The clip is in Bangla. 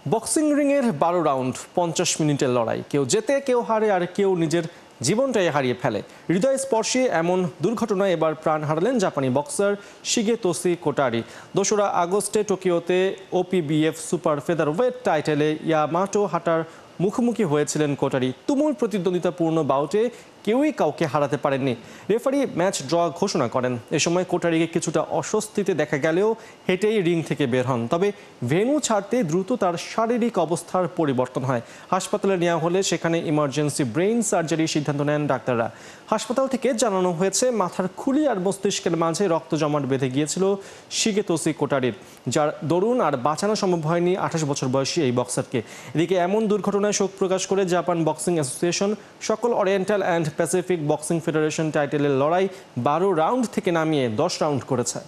বক্সিং রিংয়ের 12 রাউন্ড 50 মিনিটের লড়াই, কেউ জেতে কেউ হারে আর কেউ নিজের জীবনটাই হারিয়ে ফেলে। হৃদয়স্পর্শী এমন দুর্ঘটনায় এবার প্রাণ হারালেন জাপানি বক্সার শিগেতোসি কোটারি। 2রা আগস্টে টোকিওতে ওপিবিএফ সুপার ফেদারওয়েট টাইটেলে ইয়ামাটো হাটার মুখোমুখি হয়েছিলেন কোটারি। তুমুল প্রতিদ্বন্দ্বিতাপূর্ণ বাউটে কেউই কাউকে হারাতে পারেননি। রেফারি ম্যাচ ড্র ঘোষণা করেন। এ সময় কোটারিকে কিছুটা অস্বস্তিতে দেখা গেলেও হেঁটেই রিং থেকে বের হন। তবে ভেন্যু ছাড়তে দ্রুত তার শারীরিক অবস্থার পরিবর্তন হয়। হাসপাতালে নেওয়া হলে সেখানে ইমার্জেন্সি ব্রেইন সার্জারির সিদ্ধান্ত নেন ডাক্তাররা। হাসপাতাল থেকে জানানো হয়েছে মাথার খুলি আর মস্তিষ্কের মাঝে রক্ত জমাট বেঁধে গিয়েছিল শিগেতোসি কোটারির, যার দরুন আর বাঁচানো সম্ভব হয়নি 28 বছর বয়সী এই বক্সারকে। এদিকে এমন দুর্ঘটনায় শোক প্রকাশ করে জাপান বক্সিং অ্যাসোসিয়েশন সকল Oriental and Pacific Boxing Federation টাইটেলের লড়াই 12 রাউন্ড থেকে নামিয়ে 10 রাউন্ড করেছে।